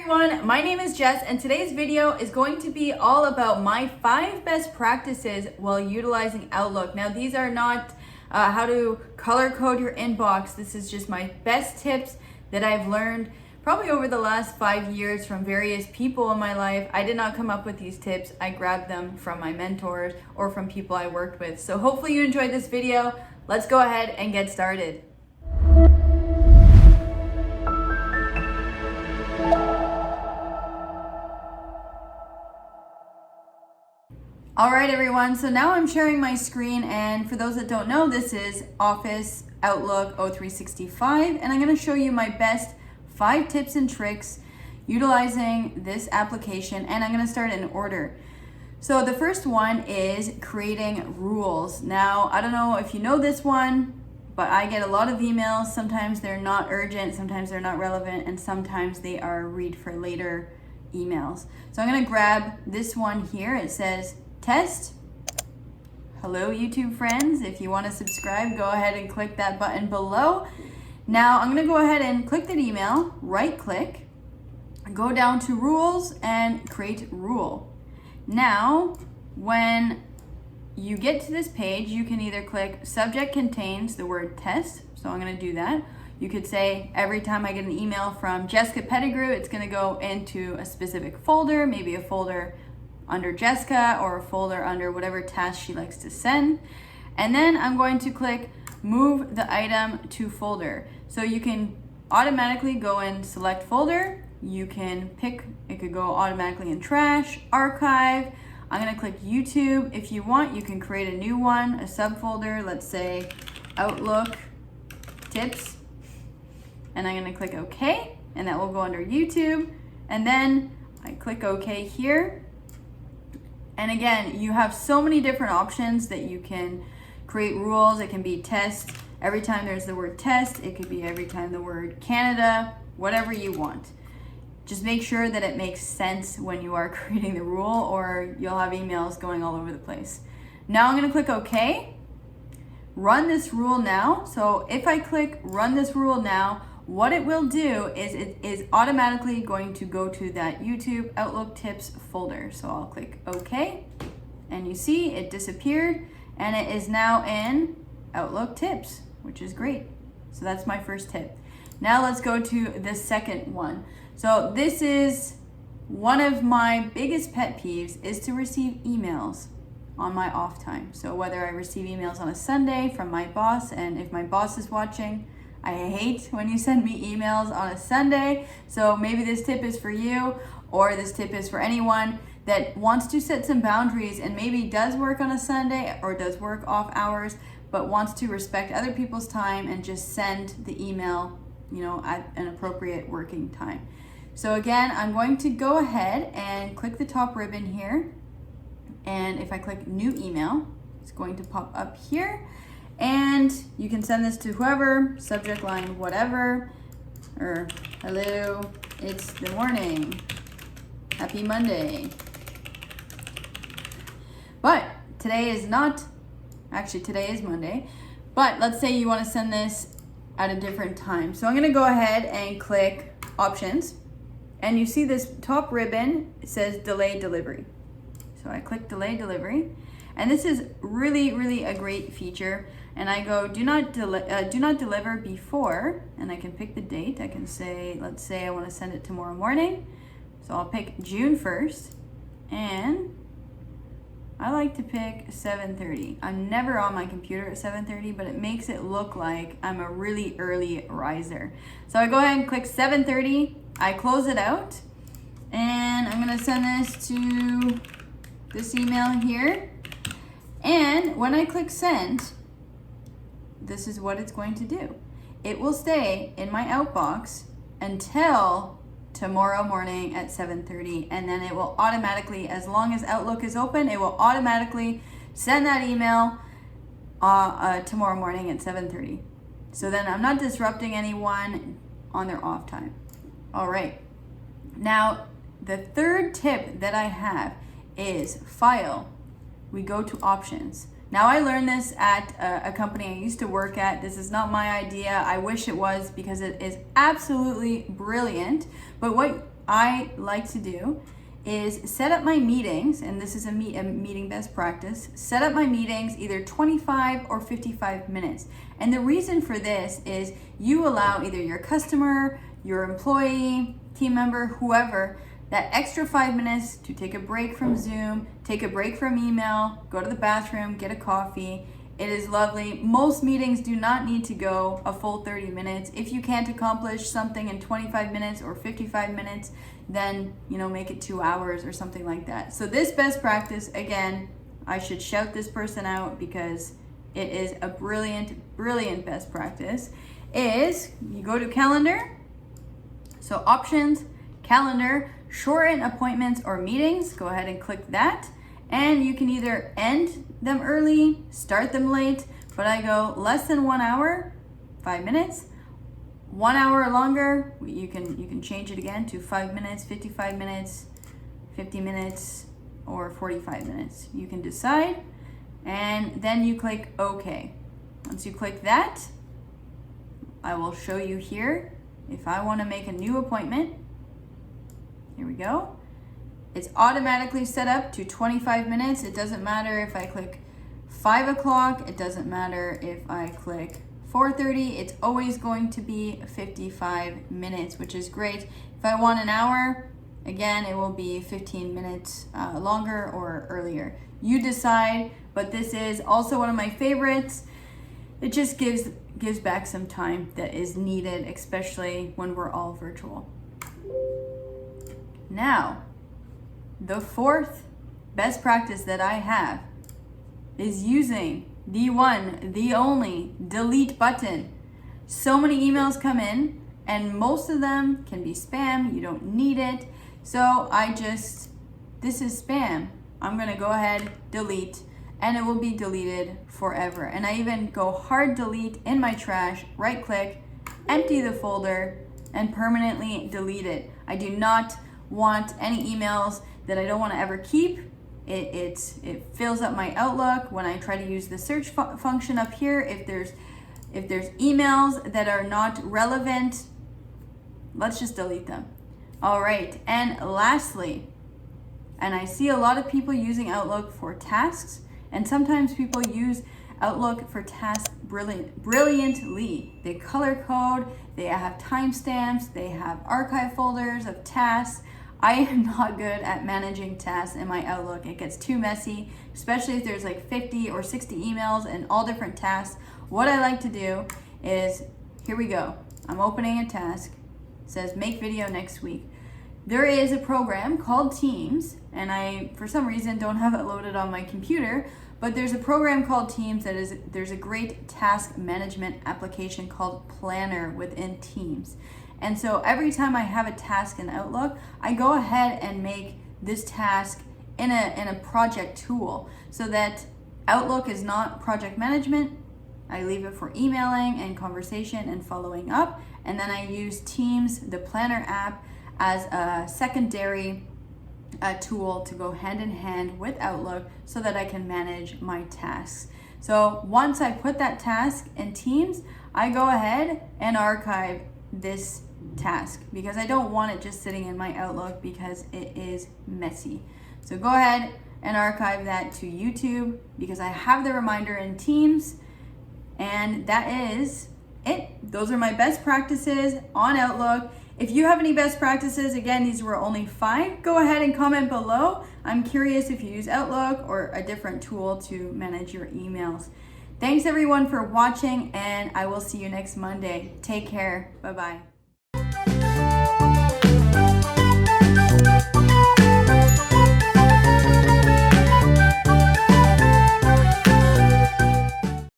everyone, my name is Jess and today's video is going to be all about my 5 best practices while utilizing Outlook. Now these are not how to color code your inbox. This is just my best tips that I've learned probably over the last 5 years from various people in my life. I did not come up with these tips. I grabbed them from my mentors or from people I worked with. So hopefully you enjoyed this video. Let's go ahead and get started. All right, everyone, so now I'm sharing my screen, and for those that don't know, this is Office Outlook O365, and I'm gonna show you my best 5 tips and tricks utilizing this application, and I'm gonna start in order. So the first one is creating rules. Now, I don't know if you know this one, but I get a lot of emails. Sometimes they're not urgent, sometimes they're not relevant, and sometimes they are read for later emails. So I'm gonna grab this one here. It says, test. Hello, YouTube friends. If you want to subscribe, go ahead and click that button below. Now I'm going to go ahead and click that email, right click, go down to rules and create rule. Now, when you get to this page, you can either click subject contains the word test. So I'm going to do that. You could say every time I get an email from Jessica Pettigrew, it's going to go into a specific folder, maybe a folder under Jessica or a folder under whatever task she likes to send. And then I'm going to click move the item to folder. So you can automatically go and select folder. You can pick, it could go automatically in trash, archive. I'm gonna click YouTube. If you want, you can create a new one, a subfolder, let's say Outlook tips. And I'm gonna click OK, and that will go under YouTube. And then I click OK here. And again, you have so many different options that you can create rules. It can be test every time there's the word test. It could be every time the word Canada, whatever you want. Just make sure that it makes sense when you are creating the rule, or you'll have emails going all over the place. Now I'm gonna click OK. Run this rule now. So if I click run this rule now, what it will do is it is automatically going to go to that YouTube Outlook tips folder. So I'll click OK, and you see it disappeared, and it is now in Outlook tips, which is great. So that's my first tip. Now let's go to the second one. So this is one of my biggest pet peeves, is to receive emails on my off time. So whether I receive emails on a Sunday from my boss, and if my boss is watching, I hate when you send me emails on a Sunday. So maybe this tip is for you, or this tip is for anyone that wants to set some boundaries and maybe does work on a Sunday or does work off hours, but wants to respect other people's time and just send the email, at an appropriate working time. So again, I'm going to go ahead and click the top ribbon here. And if I click new email, it's going to pop up here. And you can send this to whoever, subject line, whatever, or hello, it's the morning, happy Monday. But today is today is Monday, but let's say you want to send this at a different time. So I'm going to go ahead and click options, and you see this top ribbon, it says delay delivery. So I click delay delivery, and this is really a great feature. And I go do not deliver before, and I can pick the date. I can say, let's say I want to send it tomorrow morning. So I'll pick June 1st, and I like to pick 7:30. I'm never on my computer at 7:30, but it makes it look like I'm a really early riser. So I go ahead and click 7:30. I close it out, and I'm gonna send this to this email here. And when I click send, this is what it's going to do. It will stay in my outbox until tomorrow morning at 7:30, and then it will automatically, as long as Outlook is open, it will automatically send that email tomorrow morning at 7:30. So then I'm not disrupting anyone on their off time. All right. Now, the third tip that I have is file. We go to options. Now, I learned this at a company I used to work at. This is not my idea. I wish it was, because it is absolutely brilliant. But what I like to do is set up my meetings, and this is a meeting best practice, set up my meetings either 25 or 55 minutes. And the reason for this is you allow either your customer, your employee, team member, whoever, that extra 5 minutes to take a break from Zoom, take a break from email, go to the bathroom, get a coffee. It is lovely. Most meetings do not need to go a full 30 minutes. If you can't accomplish something in 25 minutes or 55 minutes, then, make it 2 hours or something like that. So this best practice, again, I should shout this person out because it is a brilliant, brilliant best practice, is you go to calendar. So options, calendar, shorten appointments or meetings. Go ahead and click that. And you can either end them early, start them late, but I go less than 1 hour, 5 minutes. 1 hour or longer, you can change it again to 5 minutes, 55 minutes, 50 minutes, or 45 minutes. You can decide, and then you click OK. Once you click that, I will show you here if I want to make a new appointment. Here we go. It's automatically set up to 25 minutes. It doesn't matter if I click 5 o'clock. It doesn't matter if I click 4:30. It's always going to be 55 minutes, which is great. If I want an hour, again, it will be 15 minutes longer or earlier. You decide, but this is also one of my favorites. It just gives back some time that is needed, especially when we're all virtual. Now, the fourth best practice that I have is using the one, the only delete button. So many emails come in and most of them can be spam. You don't need it. So this is spam. I'm gonna go ahead, delete, and it will be deleted forever. And I even go hard delete in my trash, right click, empty the folder, and permanently delete it. I do not want any emails that I don't want to ever keep. It fills up my Outlook when I try to use the search function up here. If there's emails that are not relevant, let's just delete them. All right, and lastly, and I see a lot of people using Outlook for tasks, and sometimes people use Outlook for tasks brilliantly. They color code, they have timestamps, they have archive folders of tasks. I am not good at managing tasks in my Outlook. It gets too messy, especially if there's like 50 or 60 emails and all different tasks. What I like to do is, here we go. I'm opening a task. It says make video next week. There is a program called Teams, and I, for some reason, don't have it loaded on my computer, but there's a program called Teams there's a great task management application called Planner within Teams. And so every time I have a task in Outlook, I go ahead and make this task in a project tool so that Outlook is not project management. I leave it for emailing and conversation and following up. And then I use Teams, the Planner app, as a secondary tool to go hand in hand with Outlook so that I can manage my tasks. So once I put that task in Teams, I go ahead and archive this task because I don't want it just sitting in my Outlook because it is messy. So go ahead and archive that to YouTube because I have the reminder in Teams, and that is it. Those are my best practices on Outlook. If you have any best practices, again, these were only 5, go ahead and comment below. I'm curious if you use Outlook or a different tool to manage your emails. Thanks everyone for watching, and I will see you next Monday. Take care. Bye-bye.